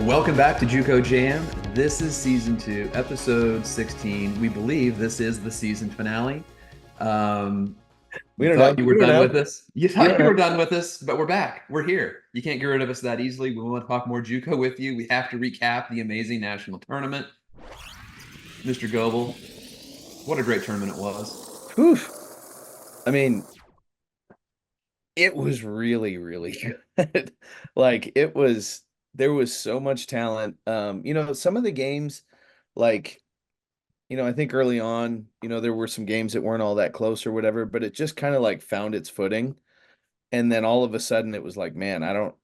Welcome back to JUCO Jam. This is season 2, episode 16. We believe this is the season finale. We You don't know. thought you were We don't done know. with us. You We thought don't you were know. done with us, but we're back. We're here. You can't get rid of us that easily. We want to talk more JUCO with you. We have to recap the amazing national tournament. Mr. Goebel, what a great tournament it was. Whew. I mean, it was really, really good. There was so much talent. Some of the games, like, I think early on, there were some games that weren't all that close or whatever, but it just kind of like found its footing. And then all of a sudden it was like, man, I don't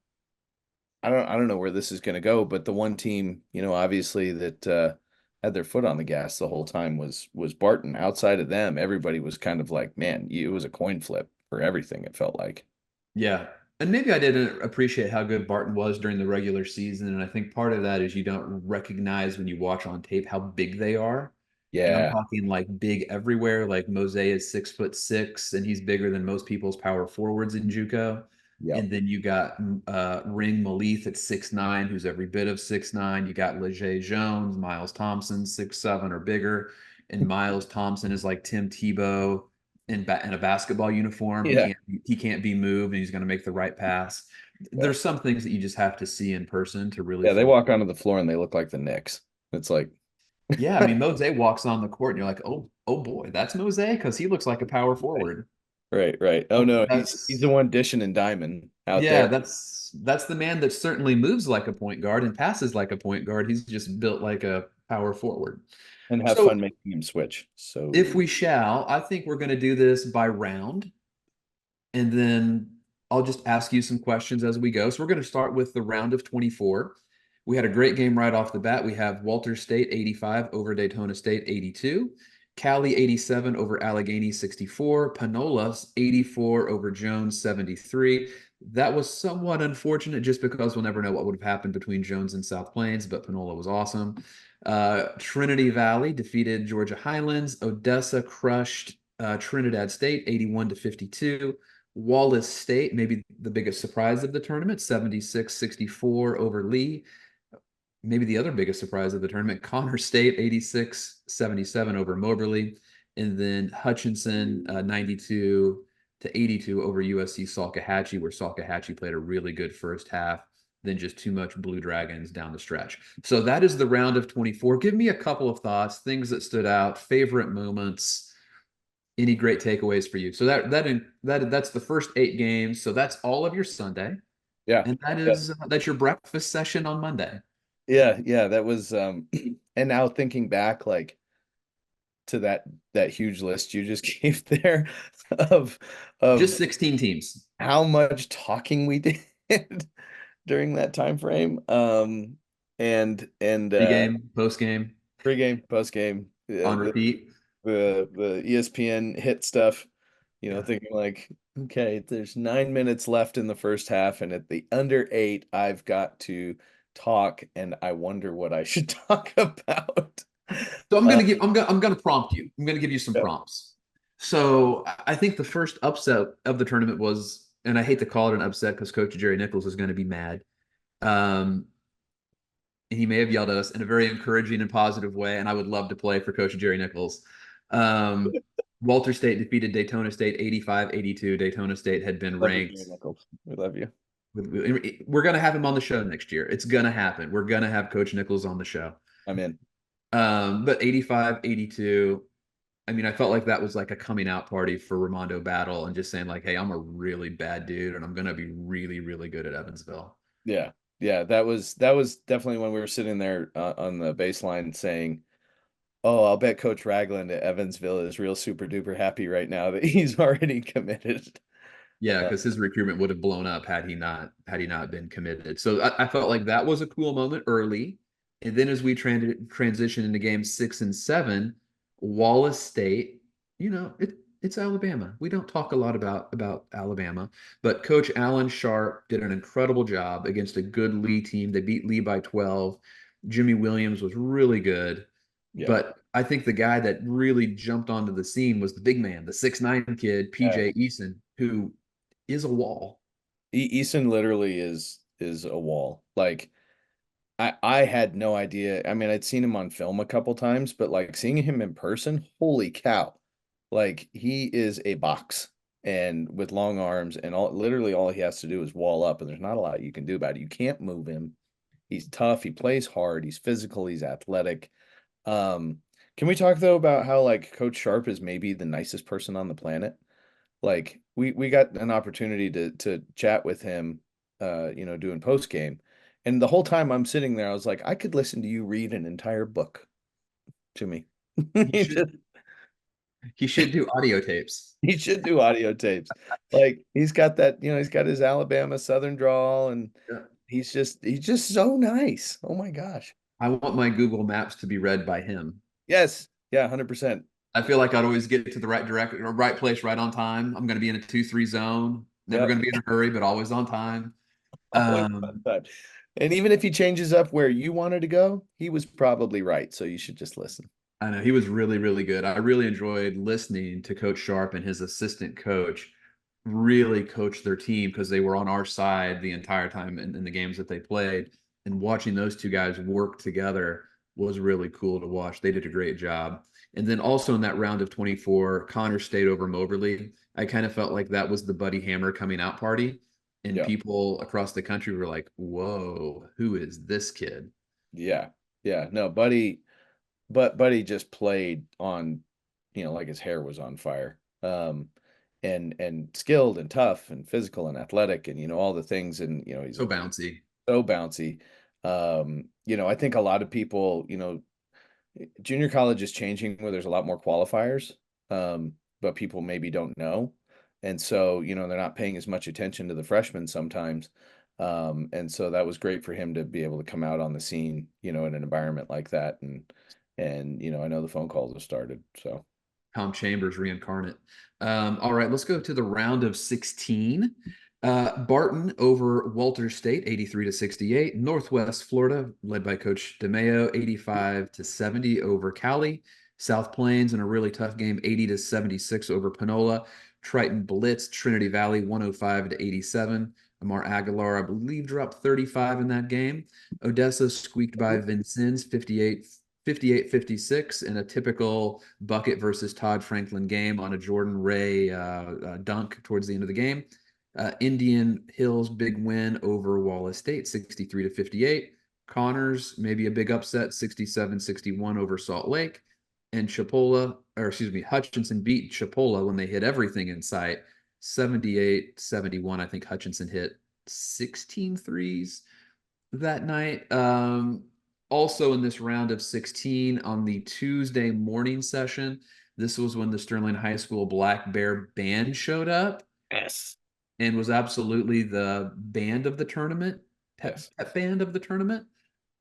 know where this is going to go. But the one team, obviously that had their foot on the gas the whole time was Barton. Outside of them, everybody was kind of like, man, it was a coin flip for everything. It felt like, Yeah. And maybe I didn't appreciate how good Barton was during the regular season. And I think part of that is you don't recognize when you watch on tape how big they are. And I'm yeah, talking like big everywhere. Like Mose is 6'6", and he's bigger than most people's power forwards in JUCO. yep, And then you got Ring Malith at 6'9", who's every bit of 6'9". You got Leger Jones, Miles Thompson, 6'7" or bigger. And Miles Thompson is like Tim Tebow in a basketball uniform. He yeah, can't be moved, and he's going to make the right pass. yeah, There's some things that you just have to see in person to really yeah. They fully. walk onto the floor and they look like the Knicks. It's like, Yeah, I mean, Mose walks on the court, and you're like, oh boy, that's Mose because he looks like a power right, forward. right, right. Oh no, he's the That's one dishing and diamond out Yeah, there, that's the man that certainly moves like a point guard and passes like a point guard. He's just built like a power forward. and have So fun making him switch. if So we shall, I think we're going to do this by round, and then I'll just ask you some questions as we go. So we're going to start with the round of 24. We had a great game right off the bat. We have Walter State 85 over Daytona State 82, Cali 87 over Allegheny 64, Panola 84 over Jones 73. That was somewhat unfortunate just because we'll never know what would have happened between Jones and South Plains, but Panola was awesome. Trinity Valley defeated Georgia Highlands. Odessa crushed Trinidad State 81 to 52. Wallace State, maybe the biggest surprise of the tournament, 76-64 over Lee. Maybe the other biggest surprise of the tournament, Connor State, 86-77 over Moberly. And then Hutchinson, 92 to 82 over USC Salkehatchie, where Salkehatchie played a really good first half, then just too much Blue Dragons down the stretch. So that is the round of 24. Give me a couple of thoughts, things that stood out, favorite moments, any great takeaways for you. So that's the first 8 games. So that's all of your Sunday, yeah, and yeah, that's your breakfast session on Monday. yeah. That was and now thinking back, like to that huge list you just gave there of Just of 16 teams. how much talking we did during that time frame. And Pre-game, post-game, pregame, postgame, on repeat. the ESPN hit stuff, Yeah. thinking like, okay, there's 9 minutes left in the first half, and at the under 8, I've got to talk, and I wonder what I should talk about. So Uh, I'm gonna prompt you. I'm gonna give you some yeah, prompts. So I think the first upset of the tournament was, and I hate to call it an upset because Coach Jerry Nichols is going to be mad. Um, and he may have yelled at us in a very encouraging and positive way. And I would love to play for Coach Jerry Nichols. Um, Walter State defeated Daytona State 85-82. Daytona State had been love you, ranked. Jay Nichols. We love you. We're going to have him on the show next year. It's going to happen. We're going to have Coach Nichols on the show. I'm in. But 85-82, I mean, I felt like that was like a coming out party for Ramondo Battle and just saying like, hey, I'm a really bad dude and I'm going to be really, really good at Evansville. Yeah, yeah. That was definitely when we were sitting there on the baseline saying, "Oh, I'll bet Coach Ragland at Evansville is real super duper happy right now that he's already committed." Yeah, Uh, because his recruitment would have blown up had he not been committed. So I felt like that was a cool moment early, and then as we transition into games 6 and 7, Wallace State, it's Alabama. We don't talk a lot about Alabama, but Coach Alan Sharp did an incredible job against a good Lee team. They beat Lee by 12. Jimmy Williams was really good, yeah, but I think the guy that really jumped onto the scene was the big man, the 6'9" kid, yeah. PJ Eason, who is a wall. Easton literally is a wall. Like I had no idea. I mean, I'd seen him on film a couple times, but like seeing him in person, holy cow. Like he is a box and with long arms and literally all he has to do is wall up and there's not a lot you can do about it. You can't move him. He's tough, he plays hard, he's physical, he's athletic. Um, can we talk though about how like Coach Sharp is maybe the nicest person on the planet? Like we got an opportunity to chat with him doing post game. And the whole time I'm sitting there, I was like, I could listen to you read an entire book to me. He He should just he should do audio tapes. he should do audio tapes. Like he's got that, he's got his Alabama Southern drawl and Yeah. he's just so nice. Oh my gosh. I want my Google Maps to be read by him. Yes. Yeah, 100%. I feel like I'd always get to the right direct or right place right on time. I'm going to be in a 2-3 zone. Never Yep. going to be in a hurry, but always on time. Always on Um, time. And even if he changes up where you wanted to go, he was probably right. So you should just listen. I know he was really, really good. I really enjoyed listening to Coach Sharp and his assistant coach really coach their team because they were on our side the entire time in the games that they played. And watching those two guys work together was really cool to watch. They did a great job. And then also in that round of 24, Connor stayed over Moberly. I kind of felt like that was the Buddy Hammer coming out party. And Yeah. people across the country were like, whoa, who is this kid? Yeah. Yeah. No, Buddy just played on, like his hair was on fire. And skilled and tough and physical and athletic and all the things and he's So bouncy. so bouncy. I think a lot of people, junior college is changing where there's a lot more qualifiers, but people maybe don't know. And so, they're not paying as much attention to the freshmen sometimes. And so that was great for him to be able to come out on the scene, in an environment like that. And I know the phone calls have started. So Tom Chambers reincarnate. All right, let's go to the round of 16. Barton over Walter State, 83-68. Northwest Florida, led by Coach DeMeo, 85-70 over Cali. South Plains in a really tough game, 80-76 over Panola. Triton Blitz, Trinity Valley, 105-87. Amar Aguilar, I believe, dropped 35 in that game. Odessa squeaked by Vincennes, 58-56 in a typical Bucket versus Todd Franklin game on a Jordan Ray dunk towards the end of the game. Indian Hills big win over Wallace State, 63-58. Connors maybe a big upset, 67-61 over Salt Lake. And Hutchinson beat Chipola when they hit everything in sight, 78-71. I think Hutchinson hit 16 threes that night. Also in this round of 16 on the Tuesday morning session, this was when the Sterling High School Black Bear Band showed up yes, and was absolutely the band of the tournament, pet, yes. pet band of the tournament.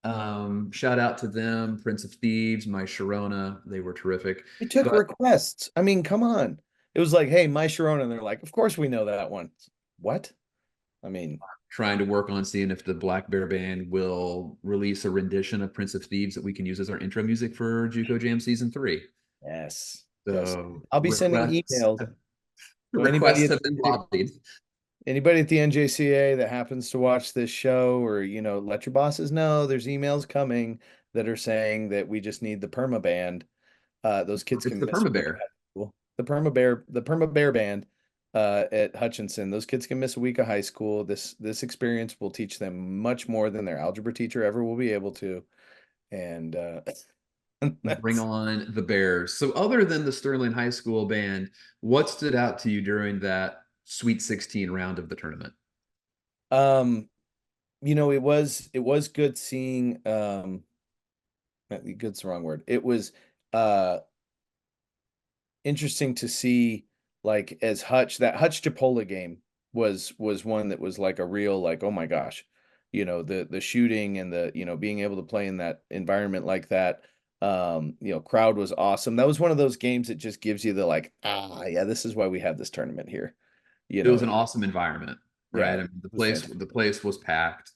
Shout out to them, Prince of Thieves, My Sharona. They were terrific. They took But requests. I mean, come on. It was like, hey, my Sharona. And they're like, of course we know that one. What? I mean, trying to work on seeing if the Black Bear Band will release a rendition of Prince of Thieves that we can use as our intro music for JUCO Jam Season 3. yes, yes. So I'll be sending emails. So requests have been lobbied. anybody at the NJCA that happens to watch this show or, let your bosses know there's emails coming that are saying that we just need the perma band. Those kids It's can the miss a Perma week of Bear. high school. The perma bear band at Hutchinson. Those kids can miss a week of high school. This experience will teach them much more than their algebra teacher ever will be able to. And Bring that's on the Bears. So, other than the Sterling High School band, what stood out to you during that Sweet 16 round of the tournament? um it was good seeing good's the wrong word. It was uh interesting to see like as that Hutch Chipola game was one that was like a real like oh my gosh, the shooting and the being able to play in that environment like that. Crowd was awesome. That was one of those games that just gives you the like yeah, this is why we have this tournament here. You It was know, an awesome environment, right? yeah, I it mean, the was place fantastic. the place was packed.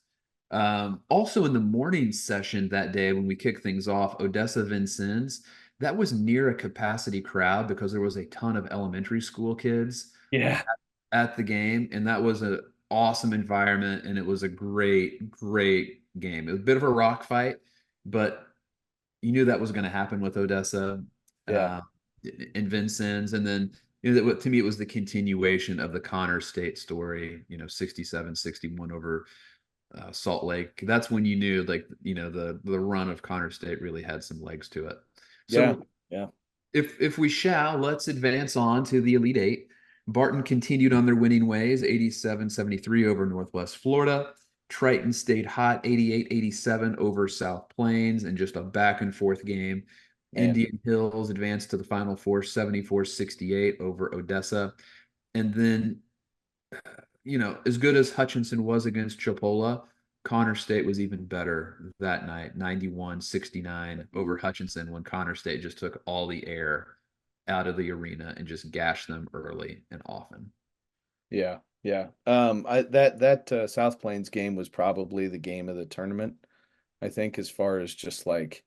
Also in the morning session that day when we kicked things off, Odessa Vincennes, that was near a capacity crowd because there was a ton of elementary school kids Yeah. at the game, and that was an awesome environment, and it was a great, great game. It was a bit of a rock fight, but you knew that was going to happen with Odessa Yeah. uh, and Vincennes. And then, that, to me, it was the continuation of the Connor State story, 67-61 over Salt Lake. That's when you knew, like, the run of Connor State really had some legs to it. Yeah. So Yeah. if we shall, let's advance on to the Elite Eight. Barton continued on their winning ways, 87-73 over Northwest Florida. Triton stayed hot, 88-87 over South Plains, and just a back and forth game. Man. Indian Hills advanced to the Final Four, 74-68 over Odessa. And then, as good as Hutchinson was against Chipola, Connor State was even better that night, 91-69 over Hutchinson, when Connor State just took all the air out of the arena and just gashed them early and often. Yeah. Yeah. That South Plains game was probably the game of the tournament, I think, as far as just like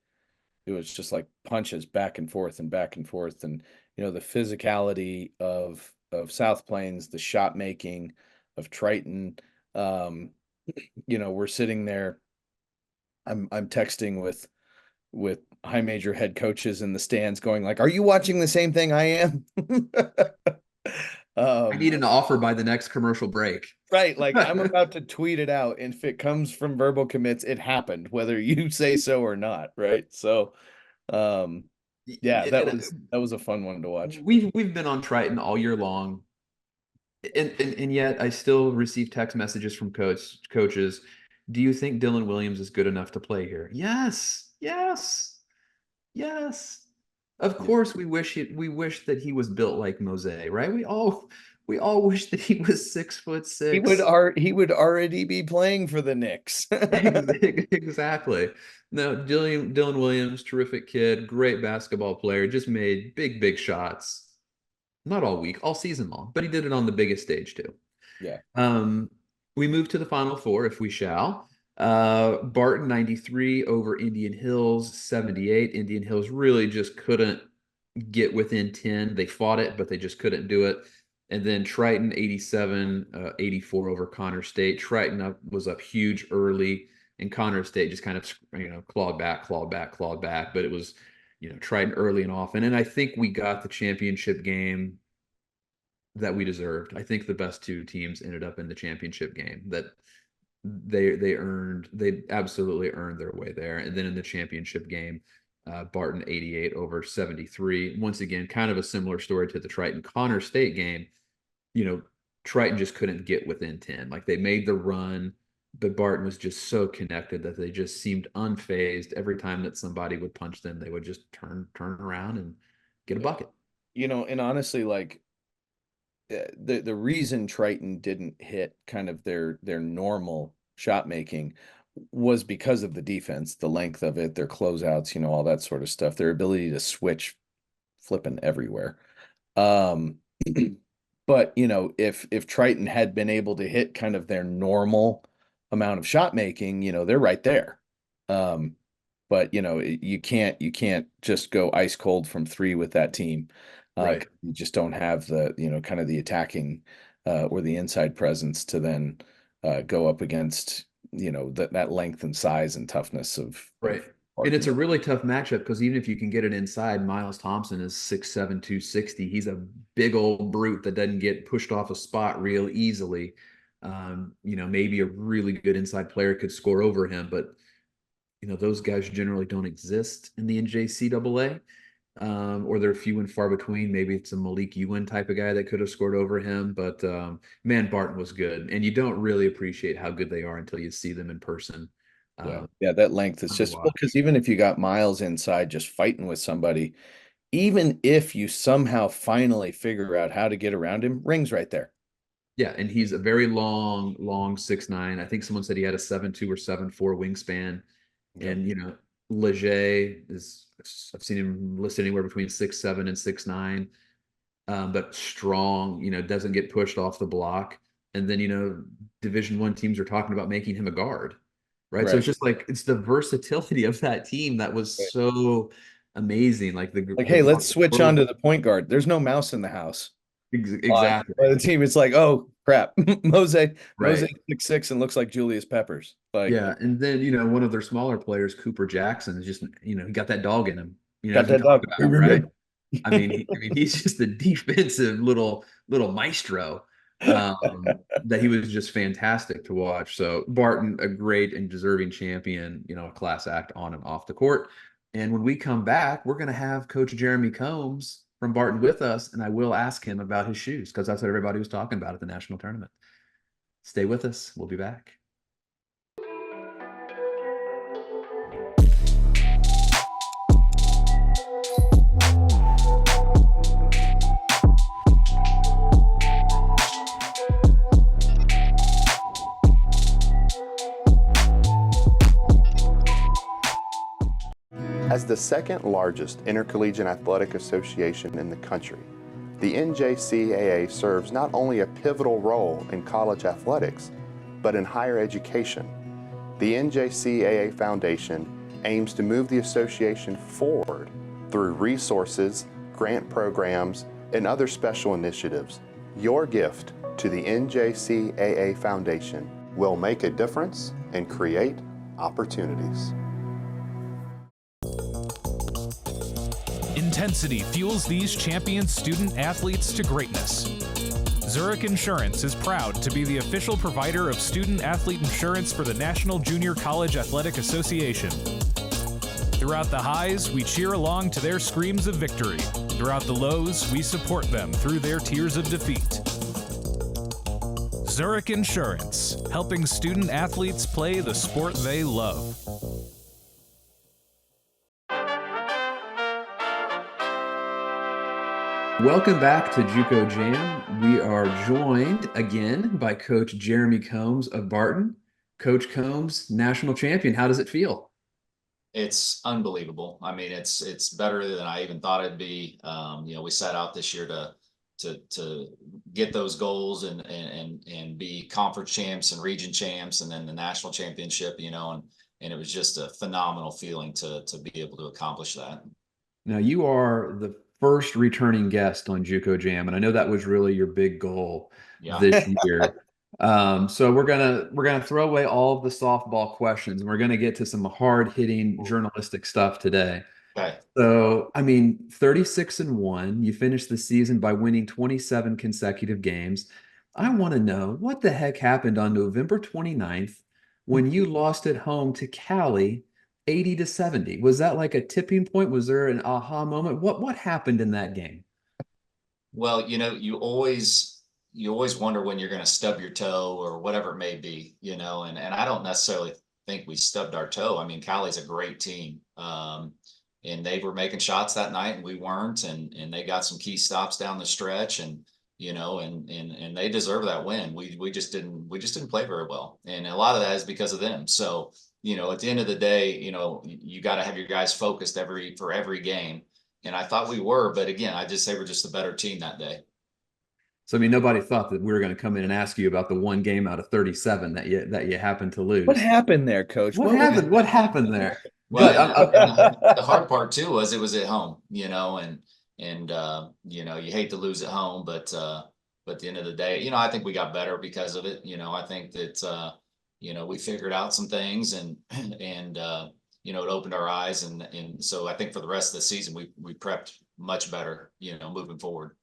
it was just like punches back and forth and back and forth, and the physicality of South Plains, the shot making of Triton. Um, we're sitting there. I'm texting with high major head coaches in the stands, going like, "Are you watching the same thing I am?" I need um, an offer by the next commercial break. right, like I'm about to tweet it out, and if it comes from verbal commits, it happened, whether you say so or not, right? So, um, yeah, that was a fun one to watch. We've been on Triton all year long, and yet I still receive text messages from coaches. Do you think Dylan Williams is good enough to play here? Yes, yes, yes. Of course, we wish that he was built like Mose, right? We all wish that he was 6'6". He would already be playing for the Knicks. Exactly. No, Dylan Williams, terrific kid, great basketball player, just made big shots. Not all week, all season long, but he did it on the biggest stage too. Yeah. Um, we move to the Final Four, if we shall. Barton 93 over Indian Hills 78. Indian Hills really just couldn't get within 10. They fought it, but they just couldn't do it. And then Triton 87, 84 over Connor State. Triton was up huge early, and Connor State just kind of, clawed back, clawed back, clawed back. But it was, Triton early and often. And I think we got the championship game that we deserved. I think the best two teams ended up in the championship game that they absolutely earned their way there. And then in the championship game, Barton 88 over 73. Once again, kind of a similar story to the Triton Connor State game. Triton just couldn't get within 10. Like, they made the run, but Barton was just so connected that they just seemed unfazed. Every time that somebody would punch them, they would just turn around and get a bucket. And honestly, like the reason Triton didn't hit kind of their normal shot making was because of the defense, the length of it, their closeouts, all that sort of stuff, their ability to switch flipping everywhere. Um, but if Triton had been able to hit kind of their normal amount of shot making, they're right there. But you can't just go ice cold from three with that team. Right. You just don't have the kind of the attacking or the inside presence to then go up against that length and size and toughness of Right. And it's Barton. a really tough matchup because even if you can get it inside, Miles Thompson is 6'7", 260. He's a big old brute that doesn't get pushed off a spot real easily. Maybe a really good inside player could score over him, but those guys generally don't exist in the NJCAA, or they're few and far between. Maybe it's a Malik Ewan type of guy that could have scored over him, but man, Barton was good, and you don't really appreciate how good they are until you see them in person. Yeah. Um, Yeah, that length is Fun to just well, because watch. even if you got Miles inside just fighting with somebody, even if you somehow finally figure out how to get around him, rings right there. Yeah, and he's a very long 6'9". I think someone said he had a 7'2" or 7'4" wingspan. Yep. And Leger is, I've seen him listed anywhere between 6'7" and 6'9", but strong. Doesn't get pushed off the block. And then Division I teams are talking about making him a guard, right? So Right. it's just like it's the versatility of that team that was Right. so amazing. Like Like, the hey, let's guard switch on growth. to the point guard. There's no mouse in the house. Exactly. By the team, it's like, oh crap. Mose Right. 6'6" and looks like Julius Peppers. Like, Yeah. And then, one of their smaller players, Cooper Jackson, is just, he got that dog in him. You got can that talk dog. about it, right? He's just a defensive little maestro. That he was just fantastic to watch. So Barton, a great and deserving champion, a class act on and off the court. And when we come back, we're going to have Coach Jeremy Combs from Barton with us, and I will ask him about his shoes because that's what everybody was talking about at the national tournament. Stay with us. We'll be back. As the second largest intercollegiate athletic association in the country, the NJCAA serves not only a pivotal role in college athletics, but in higher education. The NJCAA Foundation aims to move the association forward through resources, grant programs, and other special initiatives. Your gift to the NJCAA Foundation will make a difference and create opportunities. Intensity fuels these champion student athletes to greatness. Zurich Insurance is proud to be the official provider of student athlete insurance for the National Junior College Athletic Association. Throughout the highs, we cheer along to their screams of victory. Throughout the lows, we support them through their tears of defeat. Zurich Insurance, helping student athletes play the sport they love. Welcome back to JUCO Jam. We are joined again by Coach Jeremy Combs of Barton. Coach Combs, national champion. How does it feel? It's unbelievable. I mean, it's better than I even thought it'd be. We set out this year to get those goals and be conference champs and region champs, and then the national championship. And it was just a phenomenal feeling to be able to accomplish that. Now, you are the first returning guest on JUCO Jam, and I know that was really your big goal this year. So we're gonna throw away all of the softball questions, and we're gonna get to some hard-hitting journalistic stuff today. Okay. So, 36-1, you finished the season by winning 27 consecutive games. I want to know what the heck happened on November 29th when you lost at home to Cali 80-70. Was that like a tipping point? Was there an aha moment? What happened in that game? Well, you always wonder when you're going to stub your toe or whatever it may be, and I don't necessarily think we stubbed our toe. I mean, Cali's a great team. And they were making shots that night and we weren't, and they got some key stops down the stretch, and and they deserve that win. We just didn't play very well. And a lot of that is because of them. So, at the end of the day, you got to have your guys focused for every game. And I thought we were, but again, I just say we're just a better team that day. So, nobody thought that we were going to come in and ask you about the one game out of 37 that you happened to lose. What happened there, Coach? What happened? What happened there? Well, the hard part too was it was at home, and you hate to lose at home, but at the end of the day, I think we got better because of it. I think that we figured out some things, and it opened our eyes, and so I think for the rest of the season we prepped much better, moving forward.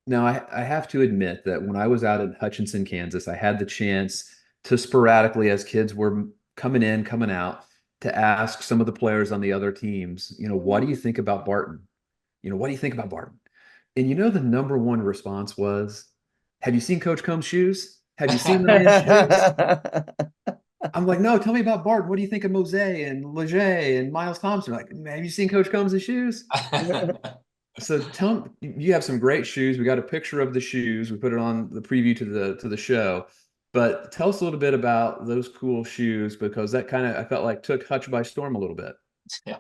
Now, I have to admit that when I was out in Hutchinson, Kansas, I had the chance to sporadically, as kids were coming in, coming out, to ask some of the players on the other teams, what do you think about Barton? What do you think about Barton? And the number one response was, have you seen Coach Combs' shoes? Have you seen the man's shoes? I'm like, no, tell me about Barton. What do you think of Mose and Leger and Miles Thompson? Like, have you seen Coach Combs' shoes? So tell me, you have some great shoes. We got a picture of the shoes. We put it on the preview to the show. But tell us a little bit about those cool shoes, because that I felt like took Hutch by storm a little bit. Yeah.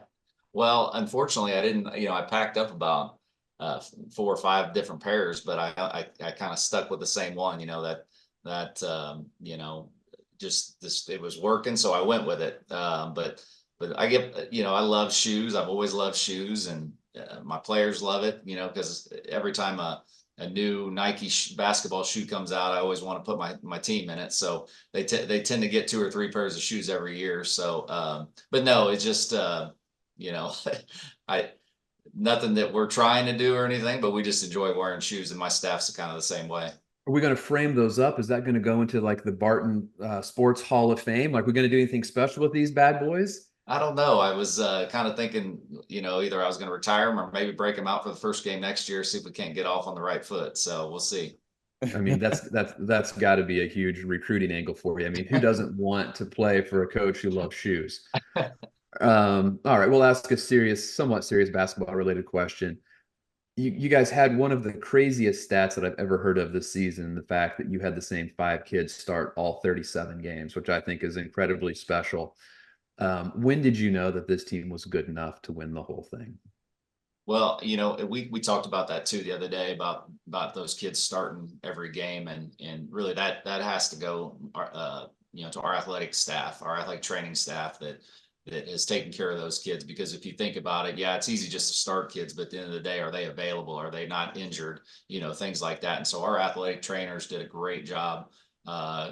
Well, unfortunately, I didn't. I packed up about 4 or 5 different pairs, but I kind of stuck with the same one. Just this, it was working, so I went with it. But I get, I love shoes. I've always loved shoes, and my players love it. Because every time a new Nike basketball shoe comes out, I always want to put my team in it. So they tend to get 2 or 3 pairs of shoes every year. So, but no, it's just, you know, I, nothing that we're trying to do or anything, but we just enjoy wearing shoes, and my staff's kind of the same way. Are we going to frame those up? Is that going to go into like the Barton Sports Hall of Fame? Like, we're going to do anything special with these bad boys? I don't know. I was kind of thinking, you know, either I was going to retire them or maybe break them out for the first game next year, see if we can't get off on the right foot. So we'll see. I mean, that's got to be a huge recruiting angle for you. I mean, who doesn't want to play for a coach who loves shoes? All right, we'll ask a somewhat serious basketball related question. You guys had one of the craziest stats that I've ever heard of this season, the fact that you had the same 5 kids start all 37 games, which I think is incredibly special. When did you know that this team was good enough to win the whole thing? Well, you know, we talked about that too the other day about those kids starting every game, and really that has to go, you know, to our athletic staff, our athletic training staff that has taken care of those kids. Because if you think about it, yeah, it's easy just to start kids, but at the end of the day, are they available? Are they not injured? You know, things like that. And so our athletic trainers did a great job,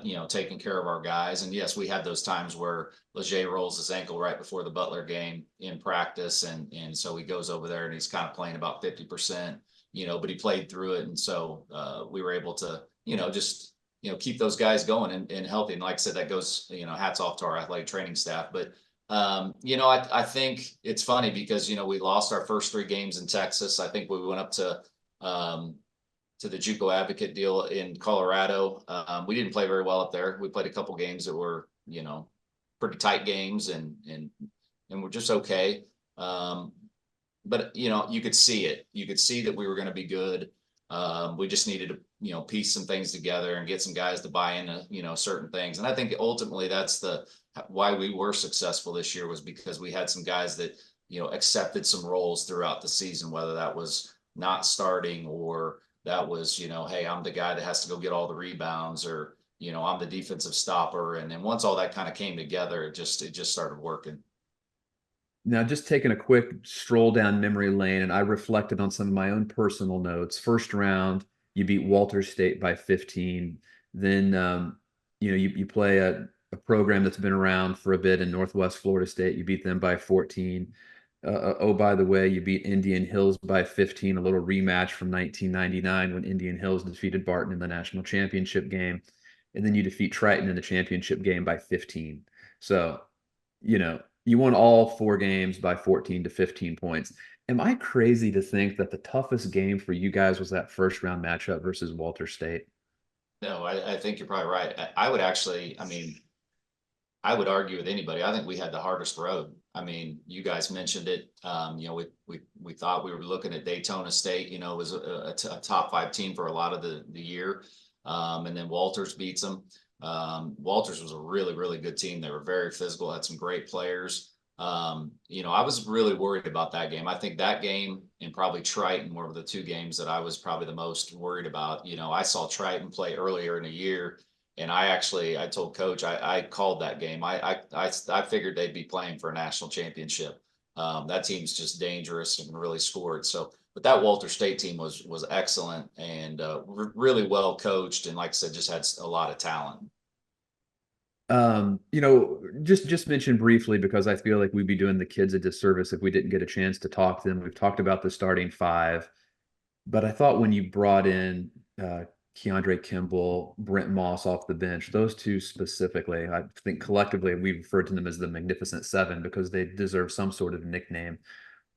you know, taking care of our guys. And yes, we had those times where Leger rolls his ankle right before the Butler game in practice. And so he goes over there and he's kind of playing about 50%, you know, but he played through it. And so we were able to, you know, just, you know, keep those guys going and healthy. And like I said, that goes, you know, hats off to our athletic training staff. But you know, I think it's funny because, you know, we lost our first 3 games in Texas. I think we went up to the JUCO Advocate deal in Colorado. We didn't play very well up there. We played a couple games that were, you know, pretty tight games, and we're just okay. But you know, you could see it. You could see that we were going to be good. We just needed to, you know, piece some things together and get some guys to buy into, you know, certain things. And I think ultimately that's why we were successful this year, was because we had some guys that, you know, accepted some roles throughout the season, whether that was not starting or that was, you know, hey, I'm the guy that has to go get all the rebounds, or, you know, I'm the defensive stopper. And then once all that kind of came together, it just started working. Now, just taking a quick stroll down memory lane, and I reflected on some of my own personal notes. First round, you beat Walters State by 15. Then, you know, you play a program that's been around for a bit in Northwest Florida State. You beat them by 14. Oh, by the way, you beat Indian Hills by 15, a little rematch from 1999 when Indian Hills defeated Barton in the national championship game. And then you defeat Triton in the championship game by 15. So, you know, you won all 4 games by 14 to 15 points. Am I crazy to think that the toughest game for you guys was that first round matchup versus Walter State? No, I think you're probably right. I would actually, I mean, I would argue with anybody. I think we had the hardest road. I mean, you guys mentioned it. You know, we thought we were looking at Daytona State. You know, it was a top 5 team for a lot of the year, and then Walters beats them. Walters was a really good team. They were very physical, had some great players. You know, I was really worried about that game. I think that game and probably Triton were the 2 games that I was probably the most worried about. You know, I saw Triton play earlier in the year, and I told Coach, I called that game. I figured they'd be playing for a national championship. That team's just dangerous and really scored. So, but that Walter State team was excellent and really well coached, and like I said, just had a lot of talent. You know, just mention briefly, because I feel like we'd be doing the kids a disservice if we didn't get a chance to talk to them. We've talked about the starting 5, but I thought when you brought in Keandre Kimball, Brent Moss off the bench, those 2 specifically, I think collectively we referred to them as the Magnificent 7 because they deserve some sort of nickname.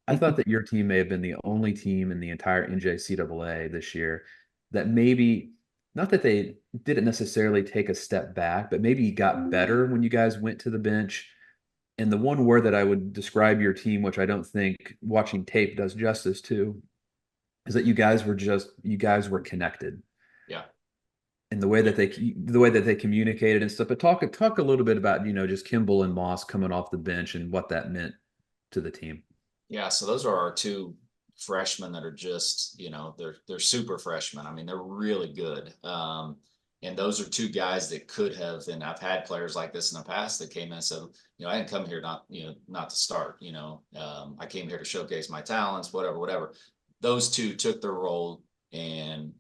I thought that your team may have been the only team in the entire NJCAA this year that maybe, not that they didn't necessarily take a step back, but maybe got better when you guys went to the bench. And the one word that I would describe your team, which I don't think watching tape does justice to, is that you guys were connected. Yeah. And the way that they communicated and stuff. But talk a little bit about, you know, just Kimball and Moss coming off the bench and what that meant to the team. Yeah, so those are our 2 freshmen that are just, you know, they're super freshmen. I mean, they're really good. And those are 2 guys that could have, and I've had players like this in the past that came in and said, you know, I didn't come here not to start, you know, I came here to showcase my talents, whatever. Those 2 took their role and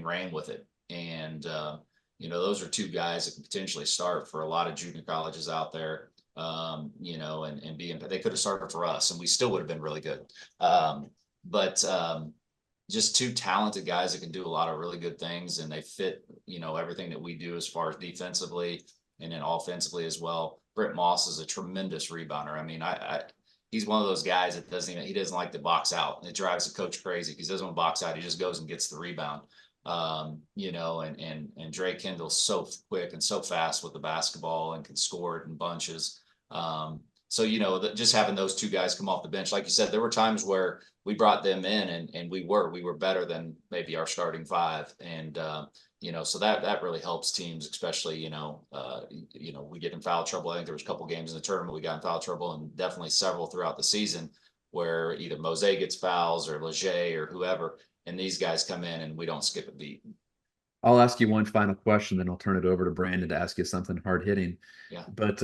ran with it. And those are two guys that can potentially start for a lot of junior colleges out there. And they could have started for us, and we still would have been really good. But just two talented guys that can do a lot of really good things, and they fit, everything that we do as far as defensively and then offensively as well. Britt Moss is a tremendous rebounder. I mean, he's one of those guys that doesn't like to box out. And it drives the coach crazy because he doesn't want to box out. He just goes and gets the rebound. And Dre Kendall's so quick and so fast with the basketball and can score it in bunches. Just having those two guys come off the bench, like you said, there were times where we brought them in and we were better than maybe our starting five. And, so that really helps teams, especially, we get in foul trouble. I think there was a couple games in the tournament we got in foul trouble, and definitely several throughout the season where either Mose gets fouls or Leger or whoever, and these guys come in and we don't skip a beat. I'll ask you one final question, then I'll turn it over to Brandon to ask you something hard hitting. Yeah. But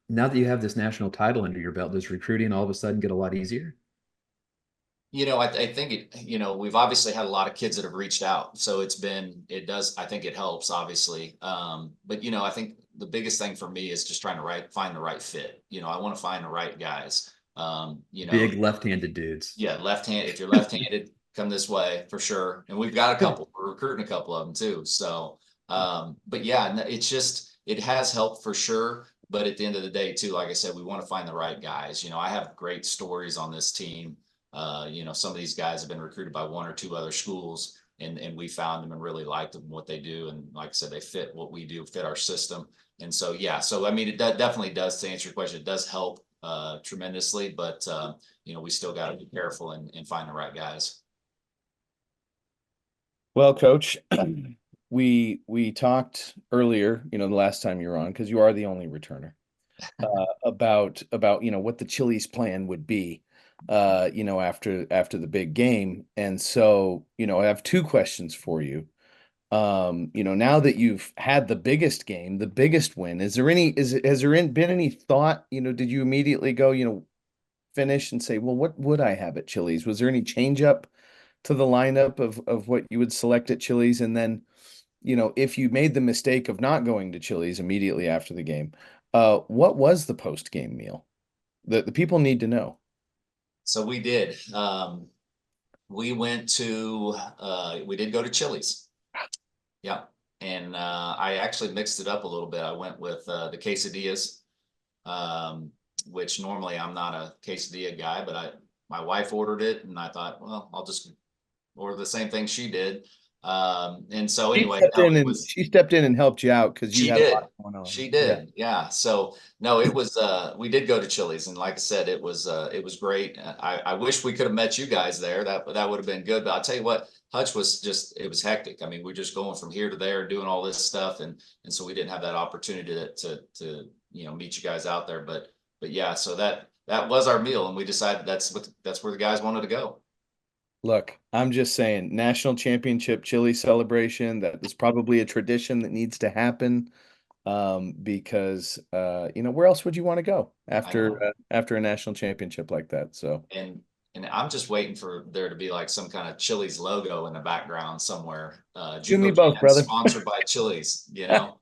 now that you have this national title under your belt, does recruiting all of a sudden get a lot easier? I think we've obviously had a lot of kids that have reached out. So I think it helps, obviously. But I think the biggest thing for me is just trying to find the right fit. I want to find the right guys. Big left-handed dudes. Yeah. If you're left-handed, come this way for sure. And we've got a couple, we're recruiting a couple of them too. So, but yeah, it has helped for sure. But at the end of the day too, like I said, we want to find the right guys. I have great stories on this team. Some of these guys have been recruited by one or two other schools, and we found them and really liked them, what they do. And like I said, they fit what we do, fit our system. And so, yeah, I mean, it definitely does, to answer your question, it does help tremendously, but we still got to be careful and find the right guys. Well, Coach, we talked earlier, the last time you were on, because you are the only returner, about what the Chili's plan would be, after the big game. And so, I have two questions for you. Now that you've had the biggest game, the biggest win, has there been any thought, did you immediately go, finish and say, well, what would I have at Chili's? Was there any change up to the lineup of what you would select at Chili's? And then, if you made the mistake of not going to Chili's immediately after the game, what was the post-game meal? The people need to know. So we did. We did go to Chili's. Yeah. And I actually mixed it up a little bit. I went with the quesadillas, which normally I'm not a quesadilla guy, but my wife ordered it, and I thought, well, I'll just order the same thing she did. And so anyway, she stepped in and helped you out because you had a lot going on. She did. Yeah. So no, it was, we did go to Chili's, and like I said, it was great. I wish we could have met you guys there. That would have been good. But I'll tell you what, Hutch it was hectic. I mean, we're just going from here to there doing all this stuff. And so we didn't have that opportunity to meet you guys out there. But yeah, so that was our meal, and we decided that's where the guys wanted to go. Look, I'm just saying, national championship chili celebration, that is probably a tradition that needs to happen, because where else would you want to go after a national championship like that? So and I'm just waiting for there to be like some kind of Chili's logo in the background somewhere. Do me both, brother. Sponsored by Chili's, The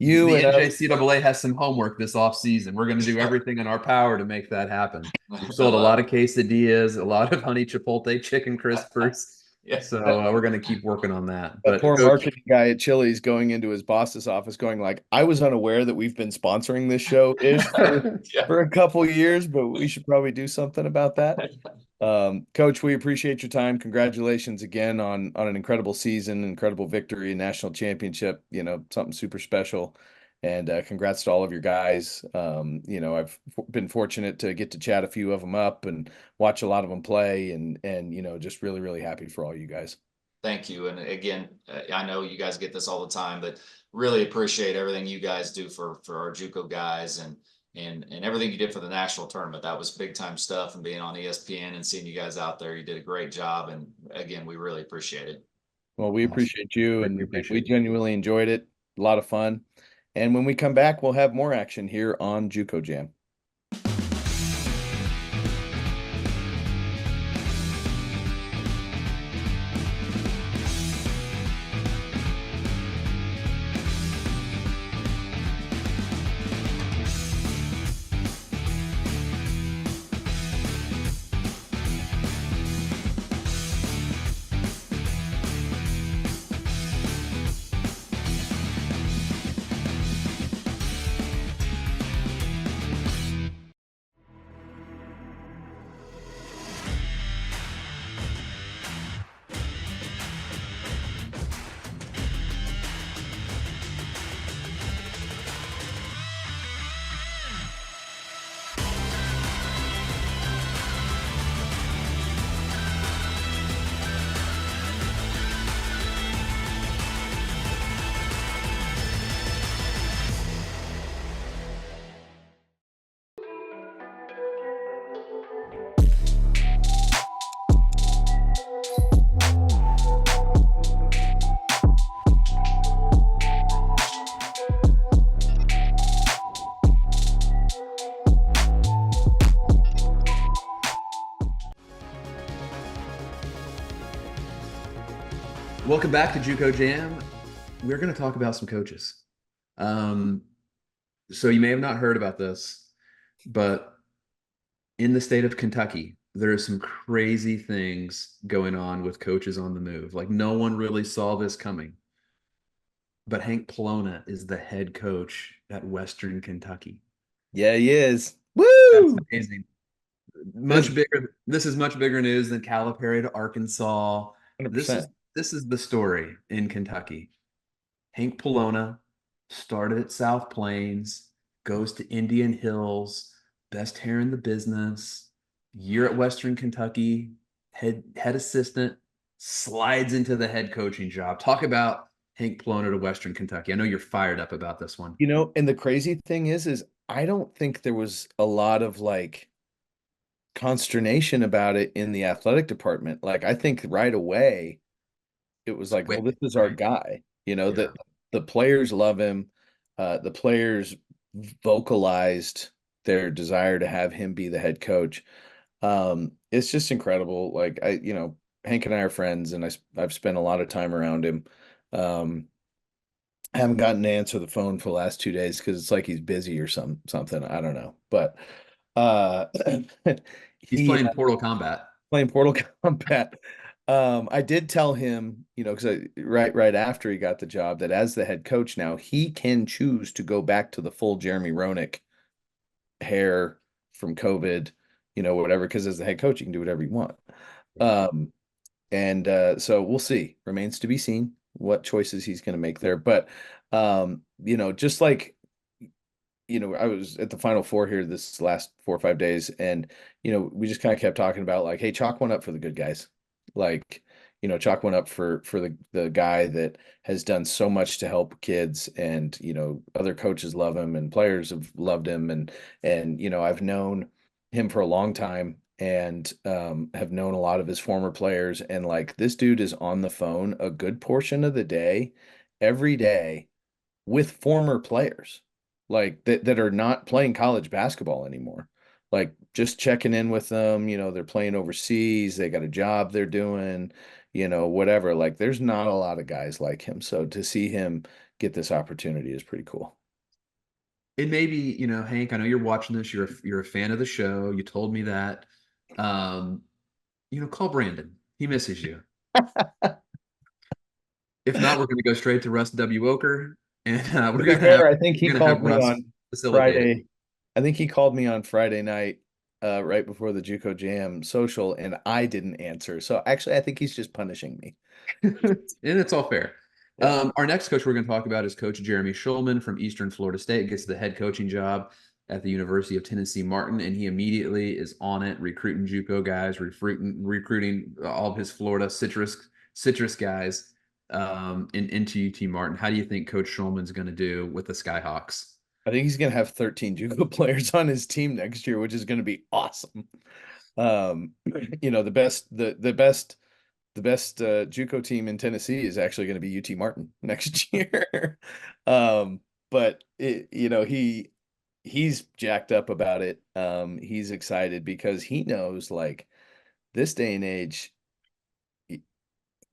NJCAA has some homework this off season. We're going to do everything in our power to make that happen. We've sold a lot of quesadillas, a lot of honey chipotle chicken crispers. Yeah. So we're going to keep working on that. But poor marketing guy at Chili's going into his boss's office going like, I was unaware that we've been sponsoring this show for a couple years, but we should probably do something about that. Coach, we appreciate your time. Congratulations again on an incredible season, incredible victory, national championship, something super special. And congrats to all of your guys. I've been fortunate to get to chat a few of them up and watch a lot of them play, and just really, really happy for all you guys. Thank you. And again, I know you guys get this all the time, but really appreciate everything you guys do for our JUCO guys and everything you did for the national tournament. That was big time stuff, and being on ESPN and seeing you guys out there, you did a great job. And again, we really appreciate it. Well, we appreciate you, and we genuinely enjoyed it. A lot of fun. And when we come back, we'll have more action here on JUCO Jam. Welcome back to JUCO Jam. We're going to talk about some coaches. So you may have not heard about this, but in the state of Kentucky, there are some crazy things going on with coaches on the move. Like no one really saw this coming. But Hank Polona is the head coach at Western Kentucky. Yeah, he is. That's Woo! amazing. This Much bigger. This is much bigger news than Calipari to Arkansas. This is 100%. this is the story in Kentucky. Hank Polona started at South Plains, goes to Indian Hills, best hair in the business, year at Western Kentucky, head assistant, slides into the head coaching job. Talk about Hank Polona to Western Kentucky. I know you're fired up about this one. And the crazy thing is I don't think there was a lot of like consternation about it in the athletic department. Like I think right away it was like, well, Quick, this is our right? guy. Yeah. That the players love him. The players vocalized their desire to have him be the head coach. It's just incredible. Like Hank and I are friends, and I've spent a lot of time around him. I haven't gotten to answer the phone for the last 2 days because it's like he's busy or something. I don't know, but uh, He's he playing Portal Combat. playing Portal Combat. I did tell him, because right after he got the job, that as the head coach now, he can choose to go back to the full Jeremy Roenick hair from COVID, whatever. Because as the head coach, you can do whatever you want. So we'll see. Remains to be seen what choices he's going to make there. But just like I was at the Final Four here this last 4 or 5 days, and we just kind of kept talking about like, hey, chalk one up for the good guys. Like, chalk one up for the guy that has done so much to help kids, and other coaches love him and players have loved him, and I've known him for a long time, and have known a lot of his former players, and like this dude is on the phone a good portion of the day, every day, with former players like that are not playing college basketball anymore. Like just checking in with them, they're playing overseas, they got a job they're doing, whatever. Like there's not a lot of guys like him. So to see him get this opportunity is pretty cool. And maybe, Hank, I know you're watching this. You're a fan of the show. You told me that. Um, call Brandon. He misses you. If not, we're going to go straight to Russ W. Oker, and To be fair, I think he we're going to have called me Russ on facilitate it. Friday. I think he called me on Friday night, right before the JUCO Jam social, and I didn't answer. So actually, I think he's just punishing me. And it's all fair. Yeah. Our next coach we're going to talk about is Coach Jeremy Schulman from Eastern Florida State. Gets the head coaching job at the University of Tennessee Martin, and he immediately is on it, recruiting JUCO guys, recruiting all of his Florida citrus guys into UT Martin. How do you think Coach Schulman's going to do with the Skyhawks? I think he's going to have 13 JUCO players on his team next year, which is going to be awesome. The best JUCO team in Tennessee is actually going to be UT Martin next year. But he's jacked up about it. He's excited because he knows like this day and age,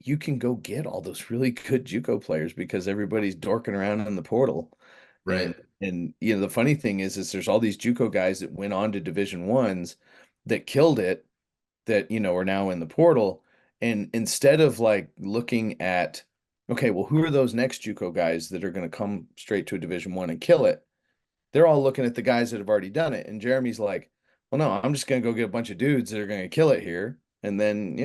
you can go get all those really good JUCO players because everybody's dorking around in the portal. Right. And the funny thing is there's all these JUCO guys that went on to Division Ones that killed it, that are now in the portal. And instead of like looking at, okay, well, who are those next JUCO guys that are going to come straight to a Division One and kill it? They're all looking at the guys that have already done it. And Jeremy's like, well, no, I'm just going to go get a bunch of dudes that are going to kill it here. And then,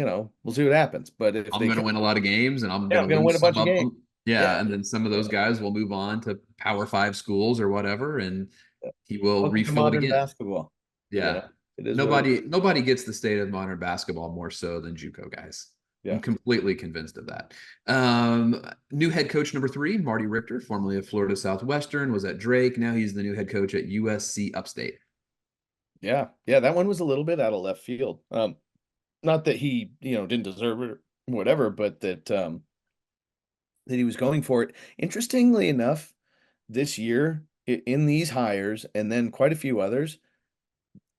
we'll see what happens. But if I'm they going to win a lot of games, and I'm going I'm to going to win lose a bunch some of of games. them. Yeah, Yeah. and then some of those guys will move on to Power Five schools or whatever, and he will Welcome to refill it modern again. basketball. Yeah. It is Nobody gets the state of modern basketball more so than JUCO guys. Yeah. I'm completely convinced of that. New head coach number 3, Marty Richter, formerly of Florida Southwestern, was at Drake. Now he's the new head coach at USC Upstate. Yeah. Yeah. That one was a little bit out of left field. Not that he, didn't deserve it or whatever, but that he was going for it. Interestingly enough, this year in these hires and then quite a few others,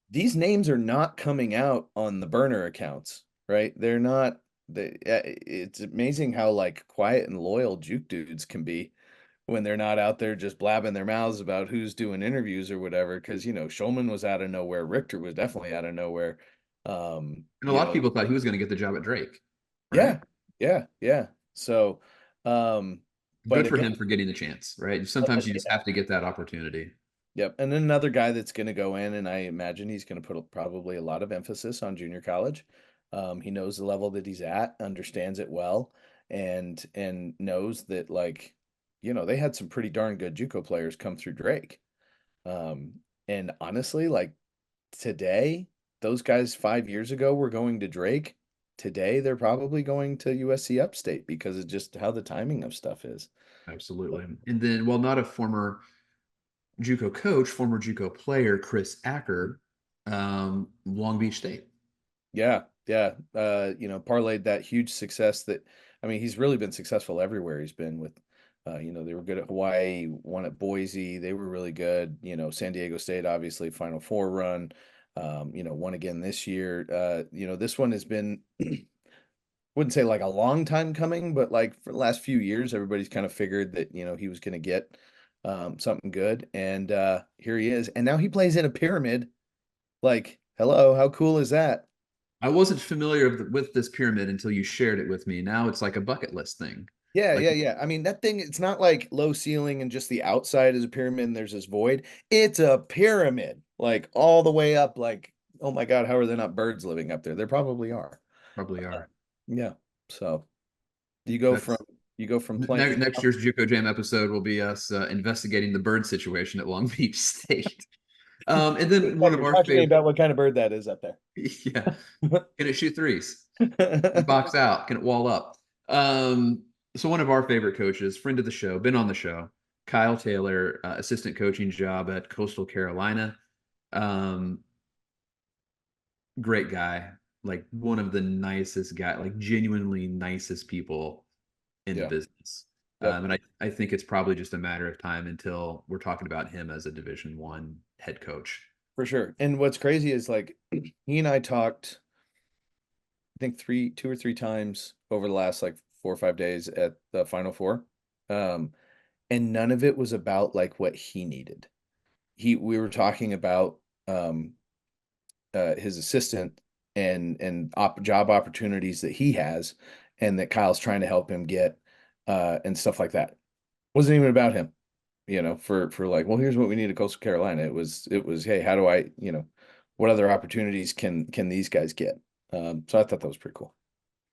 these names are not coming out on the burner accounts, right? They're not it's amazing how like quiet and loyal juke dudes can be when they're not out there just blabbing their mouths about who's doing interviews or whatever. Because Schulman was out of nowhere, Richter was definitely out of nowhere. And a lot of people thought he was going to get the job at Drake, right? Yeah, yeah. So, but Good for again, him for getting the chance, right? Sometimes you just have to get that opportunity. yep. And then another guy that's going to go in, and I imagine he's going to put probably a lot of emphasis on junior college. He knows the level that he's at, understands it well, and knows that like, they had some pretty darn good JUCO players come through Drake. Um, and honestly, like today, those guys 5 years ago were going to Drake. Today, they're probably going to USC Upstate because of just how the timing of stuff is. Absolutely. And then, while not a former JUCO coach, former JUCO player, Chris Acker, Long Beach State. Yeah, yeah. Parlayed that huge success that, I mean, he's really been successful everywhere he's been with. They were good at Hawaii, won at Boise. They were really good. San Diego State, obviously, Final Four run. Won again this year. This one has been, wouldn't say like a long time coming, but like for the last few years, everybody's kind of figured that, he was going to get something good. And here he is. And now he plays in a pyramid. Like, hello, how cool is that? I wasn't familiar with this pyramid until you shared it with me. Now it's like a bucket list thing. Yeah, Like, yeah. I mean, that thing, it's not like low ceiling and just the outside is a pyramid and there's this void. It's a pyramid, like all the way up. Like, oh my God, how are there not birds living up there? There probably are. probably are. Yeah. So you go from That's playing. next year's JUCO Jam episode will be us investigating the bird situation at Long Beach State. And then one of our Talk to me favorite, about what kind of bird that is up there. yeah, can it shoot threes? Can it box out? Can it wall up? So one of our favorite coaches, friend of the show, been on the show, Kyle Taylor, assistant coaching job at Coastal Carolina. Um, Great guy, like one of the nicest guy, like genuinely nicest people in the Yeah. business. Yep. And I think it's probably just a matter of time until we're talking about him as a Division I head coach. For sure. And what's crazy is like he and I talked, I think two or three times over the last like 4 or 5 days at the Final Four. And none of it was about like what he needed. We were talking about um his assistant and job opportunities that he has and that Kyle's trying to help him get and stuff like that. Wasn't even about him, for like, well, here's what we need at Coastal Carolina. It was, hey, how do I, what other opportunities can these guys get? So I thought that was pretty cool.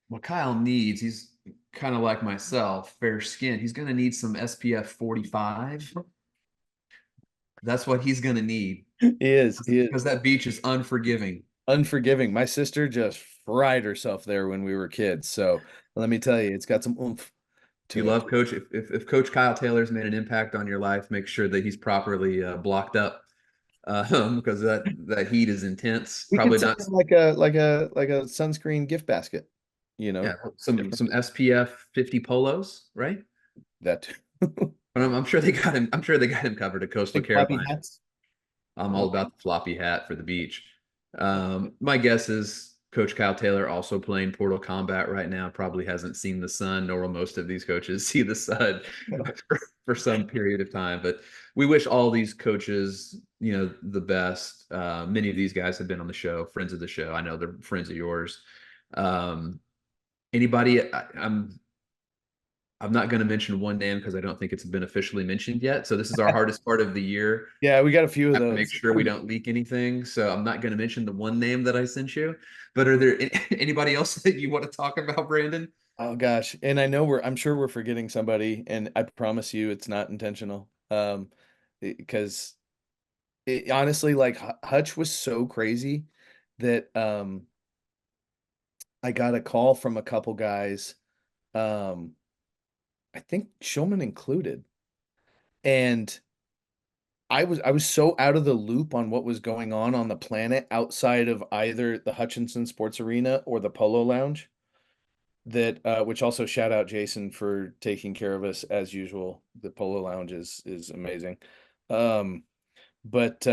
What Kyle needs, he's kind of like myself, fair skin. He's going to need some SPF 45. That's what he's going to need He is because that beach is unforgiving. unforgiving. My sister just fried herself there when we were kids. So let me tell you, it's got some oomph If you to it. love Coach, if Coach Kyle Taylor's made an impact on your life, make sure that he's properly blocked up because that heat is intense. We Probably could send not. him like a sunscreen gift basket, Yeah, some SPF 50 polos, right? that But I'm sure they got him. I'm sure they got him covered at Coastal big floppy Carolina. hats. I'm all about the floppy hat for the beach. My guess is Coach Kyle Taylor also playing Portal Combat right now. Probably hasn't seen the sun, nor will most of these coaches see the sun for some period of time. But we wish all these coaches, the best. Many of these guys have been on the show, friends of the show. I know they're friends of yours. Anybody? I'm not going to mention one name because I don't think it's been officially mentioned yet. So this is our hardest part of the year. Yeah, we got a few of Have to those. make sure we don't leak anything. So I'm not going to mention the one name that I sent you. But are there anybody else that you want to talk about, Brandon? Oh gosh, and I'm sure we're forgetting somebody, and I promise you, it's not intentional. Because honestly, like Hutch was so crazy that I got a call from a couple guys. I think Shulman included. And I was so out of the loop on what was going on the planet outside of either the Hutchinson Sports Arena or the Polo Lounge that which also shout out Jason for taking care of us as usual. The Polo Lounge is amazing. But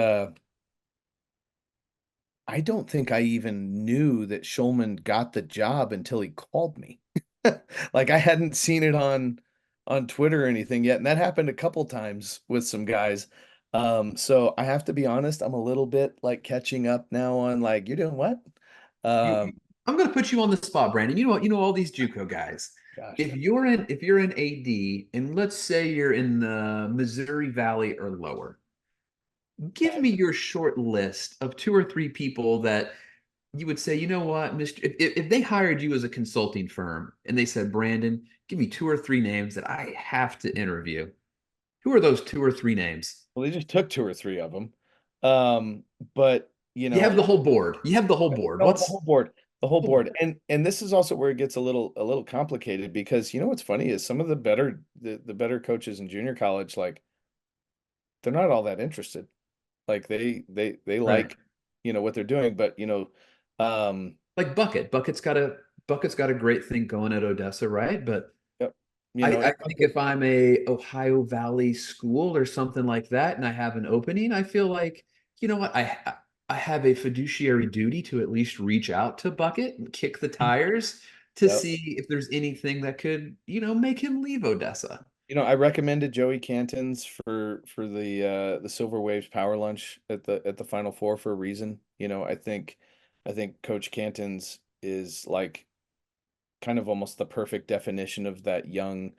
I don't think I even knew that Schulman got the job until he called me. Like I hadn't seen it on Twitter or anything yet, and that happened a couple times with some guys. So I have to be honest, I'm a little bit like catching up now on like, you're doing what? You, Um, I'm going to put you on the spot, Brandon. You know what? You know all these JUCO guys. gosh, If you're in AD, and let's say you're in the Missouri Valley or lower, give okay. me your short list of two or three people that you would say, you know what, Mr. If they hired you as a consulting firm and they said, Brandon, give me two or three names that I have to interview. Who are those two or three names? Well, they just took two or three of them. Um, but you You know, have the whole board. You have the whole board. no, the What's whole board, the whole whole board? board. And this is also where it gets a little complicated because you know what's funny is some of the better coaches in junior college, like they're not all that interested. Like they Right. like, you know, what they're doing, but you know, um, Like Bucket. Bucket's got a great thing going at Odessa, right? But yep, you know, I think if I'm a Ohio Valley school or something like that, and I have an opening, I feel like, you know what, I have a fiduciary duty to at least reach out to Bucket and kick the tires to yep. see if there's anything that could, make him leave Odessa. You know, I recommended Joey Canton's for the Silver Waves Power Lunch at the Final Four for a reason. You know, I think Coach Canton's is like kind of almost the perfect definition of that young,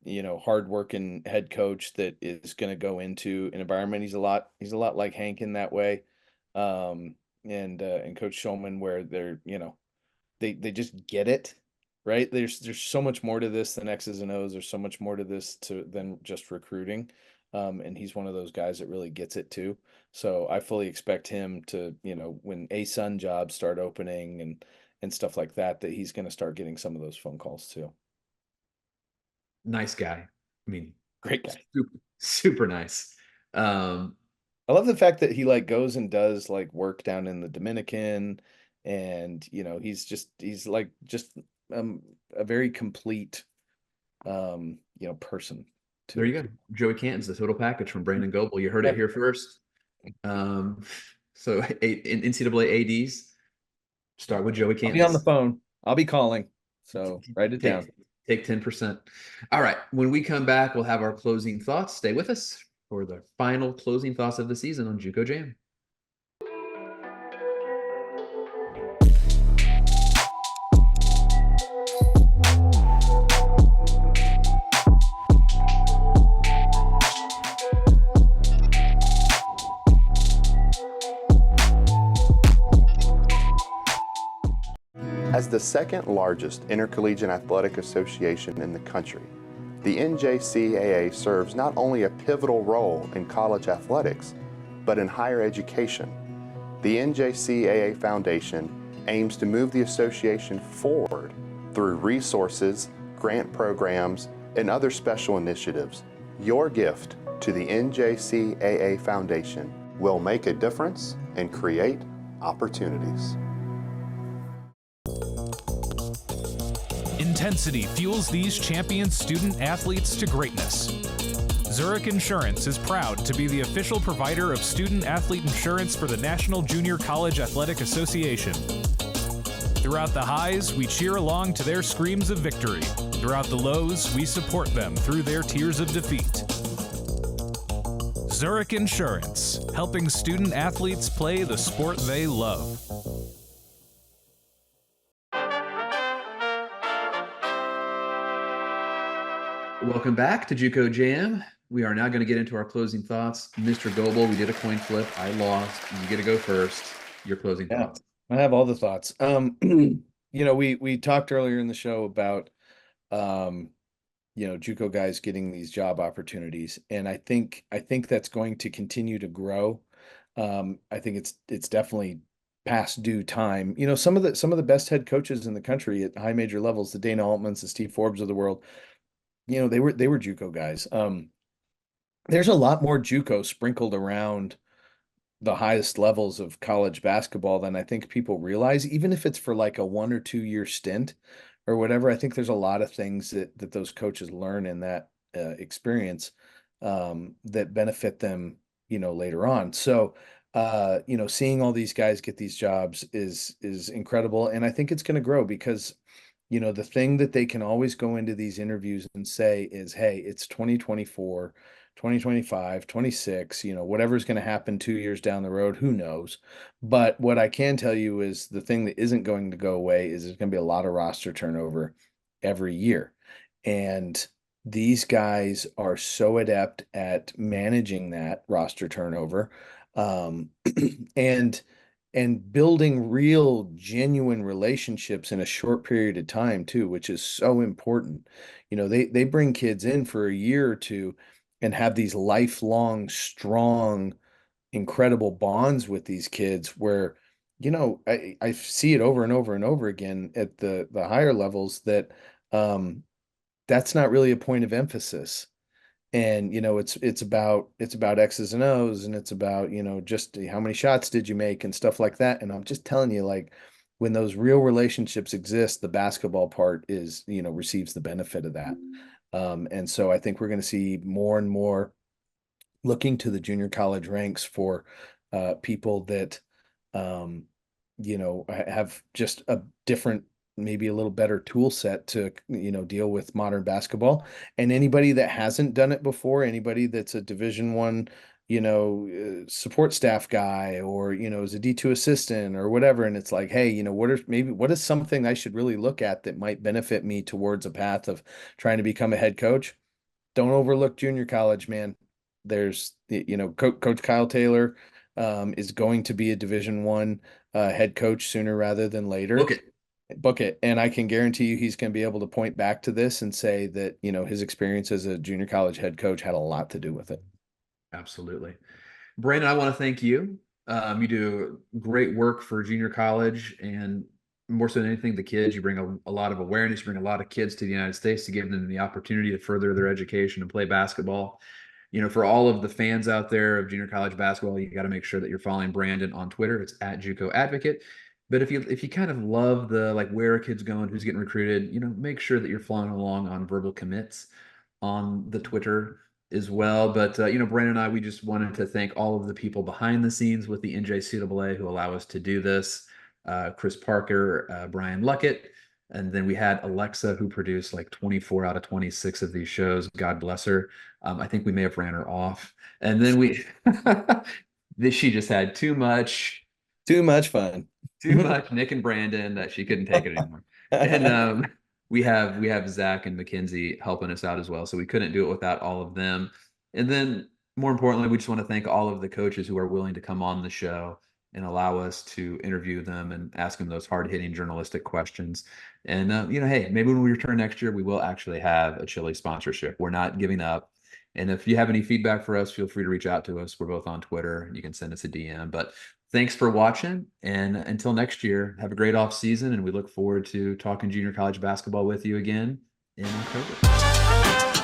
you know, hardworking head coach that is going to go into an environment. He's a lot like Hank in that way, um, and Coach Schulman where they're you know they just get it, right? There's so much more to this than X's and O's. There's so much more to this than just recruiting. And he's one of those guys that really gets it too. So I fully expect him to, you know, when ASUN jobs start opening and stuff like that, that he's going to start getting some of those phone calls too. Nice guy. I mean, Great guy. super nice. Um, I love the fact that he like goes and does like work down in the Dominican, and you know he's like just a very complete you know person there too. you go. Joey Canton's the total package from Brandon Goebel. You heard it Yep. here first. So in NCAA ADs, start with Joey I'll be on the Canton's. phone. I'll be calling. So write it down. Take 10%. All right. When we come back, we'll have our closing thoughts. Stay with us for the final closing thoughts of the season on JUCO Jam. As the second largest intercollegiate athletic association in the country, the NJCAA serves not only a pivotal role in college athletics, but in higher education. The NJCAA Foundation aims to move the association forward through resources, grant programs, and other special initiatives. Your gift to the NJCAA Foundation will make a difference and create opportunities. Intensity fuels these champion student athletes to greatness. Zurich Insurance is proud to be the official provider of student athlete insurance for the National Junior College Athletic Association. Throughout the highs, we cheer along to their screams of victory. Throughout the lows, we support them through their tears of defeat. Zurich Insurance, helping student athletes play the sport they love. Welcome back to JUCO Jam. We are now going to get into our closing thoughts. Mr. Goebel, we did a coin flip. I lost. You get to go first. Your closing Yeah, thoughts. I have all the thoughts. You know, we talked earlier in the show about you know, JUCO guys getting these job opportunities, and I think that's going to continue to grow. I think it's definitely past due time. You know, some of the best head coaches in the country at high major levels, the Dana Altmans, the Steve Forbes of the world, you know, they were JUCO guys. There's a lot more JUCO sprinkled around the highest levels of college basketball than I think people realize, even if it's for like a 1 or 2 year stint or whatever. I think there's a lot of things that those coaches learn in that experience that benefit them, you know, later on. So seeing all these guys get these jobs is incredible. And I think it's going to grow because, the thing that they can always go into these interviews and say is, hey, it's 2024, 2025, 26, whatever's going to happen 2 years down the road, who knows? But what I can tell you is the thing that isn't going to go away is there's going to be a lot of roster turnover every year. And these guys are so adept at managing that roster turnover, um, and building real genuine relationships in a short period of time too, which is so important. They bring kids in for a year or two and have these lifelong strong incredible bonds with these kids where I see it over and over and over again at the higher levels that um that's not really a point of emphasis. And it's about X's and O's, and it's about just how many shots did you make and stuff like that. And I'm just telling you, like, when those real relationships exist, the basketball part is receives the benefit of that. And so I think we're going to see more and more looking to the junior college ranks for people that um, have just a different, maybe a little better tool set to deal with modern basketball. And anybody that hasn't done it before, anybody that's a Division 1 support staff guy, or is a D2 assistant or whatever, and it's like, hey, what is something I should really look at that might benefit me towards a path of trying to become a head coach? Don't overlook junior college, man. There's Coach Kyle Taylor is going to be a Division 1 head coach sooner rather than later. Look at Book it. And I can guarantee you he's going to be able to point back to this and say that, his experience as a junior college head coach had a lot to do with it. Absolutely. Brandon, I want to thank you. You do great work for junior college, and more so than anything, the kids. You bring a lot of awareness, you bring a lot of kids to the United States to give them the opportunity to further their education and play basketball. For all of the fans out there of junior college basketball, you got to make sure that you're following Brandon on Twitter. It's at JUCO Advocate. But if you kind of love the, like, where are kids going, who's getting recruited, make sure that you're following along on verbal commits on the Twitter as well. But Brandon and I, we just wanted to thank all of the people behind the scenes with the NJCAA who allow us to do this. Chris Parker, Brian Luckett, and then we had Alexa, who produced like 24 out of 26 of these shows. God bless her. I think we may have ran her off. And then she just had too much Fun. too much Nick and Brandon that she couldn't take it anymore. And we have Zach and Mackenzie helping us out as well. So we couldn't do it without all of them. And then more importantly, we just want to thank all of the coaches who are willing to come on the show and allow us to interview them and ask them those hard-hitting journalistic questions. And hey, maybe when we return next year, we will actually have a Chili sponsorship. We're not giving up. And if you have any feedback for us, feel free to reach out to us. We're both on Twitter. You can send us a DM. But thanks for watching. And until next year, have a great off season. And we look forward to talking junior college basketball with you again in October.